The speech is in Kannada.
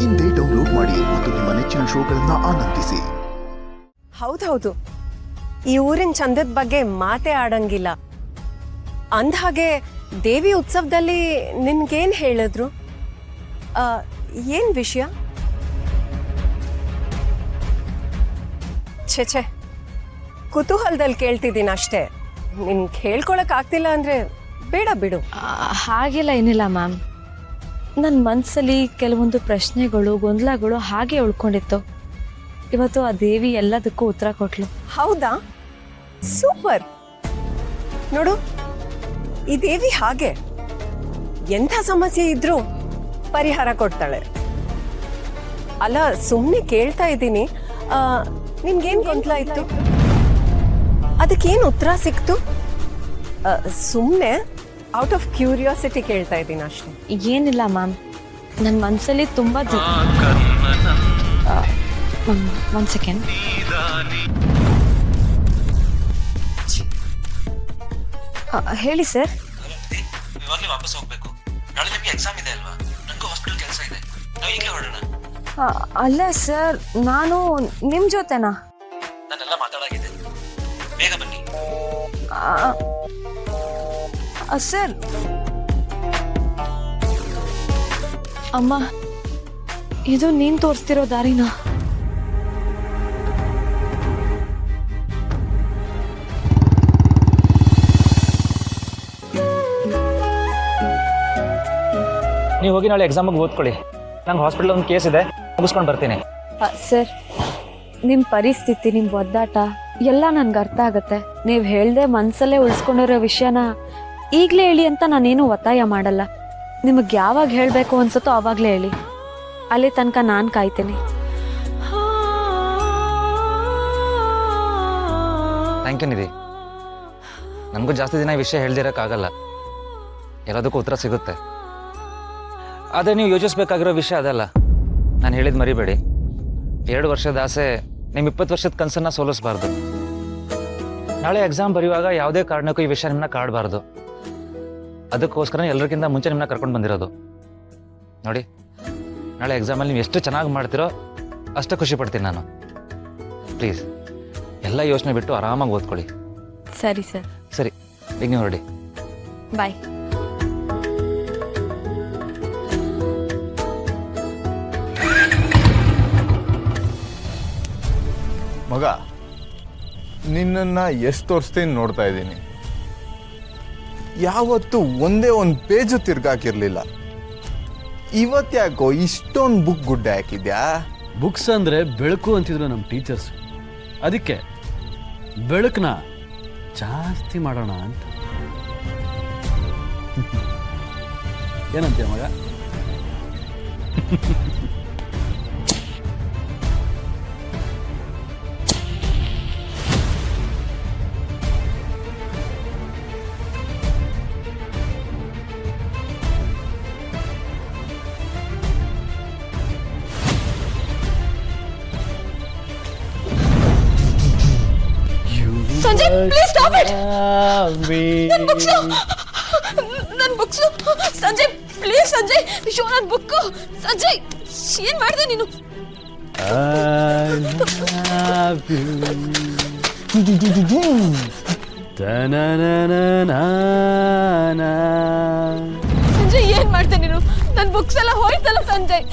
ಇಂದೇ ಡೌನ್ಲೋಡ್ ಮಾಡಿ ಮತ್ತು ನಿಮ್ಮ ನೆಚ್ಚಿನ ಶೋಗಳನ್ನ ಆನಂದಿಸಿ. ಹೌದೌದು, ಈ ಊರಿನ ಚಂದದ ಬಗ್ಗೆ ಮಾತೇ ಆಡಂಗಿಲ್ಲ. ಅಂದ್ಹಾಗೆ ದೇವಿ ಉತ್ಸವದಲ್ಲಿ ನಿನ್ಗೇನ್ ಹೇಳಿದ್ರು? ಏನ್ ವಿಷಯ? ಛೆ ಕುತೂಹಲದಲ್ಲಿ ಕೇಳ್ತಿದ್ದೀನಿ ಅಷ್ಟೇ. ನಿನ್ಗೆ ಹೇಳ್ಕೊಳಕ್ ಆಗ್ತಿಲ್ಲ ಅಂದ್ರೆ ಬೇಡ ಬಿಡು. ಹಾಗೆಲ್ಲ ಏನಿಲ್ಲ ಮ್ಯಾಮ್. ನನ್ನ ಮನಸ್ಸಲ್ಲಿ ಕೆಲವೊಂದು ಪ್ರಶ್ನೆಗಳು ಗೊಂದಲಗಳು ಹಾಗೆ ಉಳ್ಕೊಂಡಿತ್ತು. ಇವತ್ತು ಆ ದೇವಿ ಎಲ್ಲದಕ್ಕೂ ಉತ್ತರ ಕೊಟ್ಲು. ಹೌದಾ? ಸೂಪರ್. ನೋಡು, ಈ ದೇವಿ ಹಾಗೆ ಎಂಥ ಸಮಸ್ಯೆ ಇದ್ರೂ ಪರಿಹಾರ ಕೊಡ್ತಾಳೆ. ಅಲ್ಲ, ಸುಮ್ಮನೆ ಕೇಳ್ತಾ ಇದ್ದೀನಿ, ನಿಮ್ಗೇನ್ ಗೊಂದಲ ಇತ್ತು? ಅದಕ್ಕೇನು ಉತ್ತರ ಸಿಕ್ತು? ಸುಮ್ಮನೆ ಔಟ್ ಆಫ್ ಕ್ಯೂರಿಯಾಸಿಟಿ ಕೇಳ್ತಾ ಇದ್ದೀನಿ ಅಷ್ಟೇ. ಏನಿಲ್ಲ ಮ್ಯಾಮ್, ನನ್ನ ಮನಸ್ಸಲ್ಲಿ ತುಂಬ ಒನ್ ಸೆಕೆಂಡ್. ಹೇಳಿ ಸರ್. ಇವಾಗಲೇ ವಾಪಸ್ ಹೋಗ್ಬೇಕು. ನಾಳೆ ನಿಮಗೆ ಎಕ್ಸಾಮ್ ಇದೆ ಅಲ್ವಾ? ನನಗೂ ಹಾಸ್ಪಿಟಲ್ ಕೆಲಸ ಇದೆ. ನಾವು ಈಗಲೇ ಹೊರಡೋಣ. ಅಲ್ಲ ಸರ್, ನಾನು ನಿಮ್ಮ ಜೊತೆನಾ? ನಾನೆಲ್ಲ ಮಾತಾಡಾಗಿದೆ. ಬೇಗ ಬನ್ನಿ. ಸರ್, ಅಮ್ಮ, ಇದು ನೀನು ತೋರಿಸ್ತಿರೋ ದಾರಿನಾ? ನೀವು ಹೋಗಿ ನಾಳೆ ಎಕ್ಸಾಮಿಗೆ ಓದ್ಕೊಳ್ಳಿ. ನಂಗೆ ಹಾಸ್ಪಿಟಲ್ ಒಂದು ಕೇಸ್ ಇದೆ, ಮುಗಿಸ್ಕೊಂಡು ಬರ್ತೀನಿ. ಸರ್, ನಿಮ್ಮ ಪರಿಸ್ಥಿತಿ, ನಿಮ್ಮ ಒದ್ದಾಟ ಎಲ್ಲ ನನ್ಗೆ ಅರ್ಥ ಆಗತ್ತೆ. ನೀವು ಹೇಳ್ದೆ ಮನಸ್ಸಲ್ಲೇ ಉಳಿಸ್ಕೊಂಡಿರೋ ವಿಷಯನ ಈಗಲೇ ಹೇಳಿ ಅಂತ ನಾನೇನು ಒತ್ತಾಯ ಮಾಡಲ್ಲ. ನಿಮಗೆ ಯಾವಾಗ ಹೇಳಬೇಕು ಅನ್ಸುತ್ತೋ ಆವಾಗಲೇ ಹೇಳಿ. ಅಲ್ಲಿ ತನಕ ನಾನು ಕಾಯ್ತೀನಿ. ಥ್ಯಾಂಕ್ ಯು ನಿಧಿ. ನನಗೂ ಜಾಸ್ತಿ ದಿನ ಈ ವಿಷಯ ಹೇಳ್ದಿರೋಕ್ಕಾಗಲ್ಲ. ಎಲ್ಲದಕ್ಕೂ ಉತ್ತರ ಸಿಗುತ್ತೆ. ಆದರೆ ನೀವು ಯೋಚಿಸ್ಬೇಕಾಗಿರೋ ವಿಷಯ ಅದಲ್ಲ. ನಾನು ಹೇಳಿದ್ದು ಮರಿಬೇಡಿ. 2 ವರ್ಷದ ಆಸೆ ನಿಮ್ಮ 20 ವರ್ಷದ ಕನಸನ್ನು ಸೋಲಿಸಬಾರ್ದು. ನಾಳೆ ಎಕ್ಸಾಮ್ ಬರೆಯುವಾಗ ಯಾವುದೇ ಕಾರಣಕ್ಕೂ ಈ ವಿಷಯ ನಿಮ್ಮನ್ನ ಕಾಡಬಾರ್ದು. ಅದಕ್ಕೋಸ್ಕರ ಎಲ್ಲರಿಗಿಂತ ಮುಂಚೆ ನಿಮ್ಮನ್ನ ಕರ್ಕೊಂಡು ಬಂದಿರೋದು. ನೋಡಿ, ನಾಳೆ ಎಕ್ಸಾಮಲ್ಲಿ ನೀವು ಎಷ್ಟು ಚೆನ್ನಾಗಿ ಮಾಡ್ತೀರೋ ಅಷ್ಟು ಖುಷಿ ಪಡ್ತೀನಿ ನಾನು. ಪ್ಲೀಸ್ ಎಲ್ಲ ಯೋಚನೆ ಬಿಟ್ಟು ಆರಾಮಾಗಿ ಓದ್ಕೊಳ್ಳಿ. ಸರಿ ಸರ್. ಸರಿ, ಈಗ ನೀವು ಹೊರಡಿ. ಬಾಯ್. ಮಗ, ನಿನ್ನನ್ನ ಎಷ್ಟು ತೋರಿಸ್ತೀನಿ ನೋಡ್ತಾ ಇದ್ದೀನಿ. ಯಾವತ್ತು ಒಂದೇ ಒಂದು ಪೇಜು ತಿರ್ಗಾಕಿರ್ಲಿಲ್ಲ. ಇವತ್ತ್ಯಾಕೋ ಇಷ್ಟೊಂದು ಬುಕ್ ಗುಡ್ಡೆ ಹಾಕಿದ್ಯಾ? ಬುಕ್ಸ್ ಅಂದರೆ ಬೆಳಕು ಅಂತಿದ್ರು ನಮ್ಮ ಟೀಚರ್ಸ್. ಅದಕ್ಕೆ ಬೆಳಕನ್ನ ಜಾಸ್ತಿ ಮಾಡೋಣ ಅಂತ. ಏನಂತೀಯ ಮಗ? Sanjay, please stop it. ನನ್ನ books Sanjay, please Sanjay, show ನನ್ನ ಬುಕ್. ಸಂಜಯ್, ಏನ್ ಮಾಡಿದೆ ನೀನು? ಸಂಜಯ್, ಏನ್ ಮಾಡ್ದೆ ನೀನು? ನನ್ನ ಬುಕ್ಸ್ ಎಲ್ಲ ಹೋಯ್ತಲ್ಲ ಸಂಜಯ್.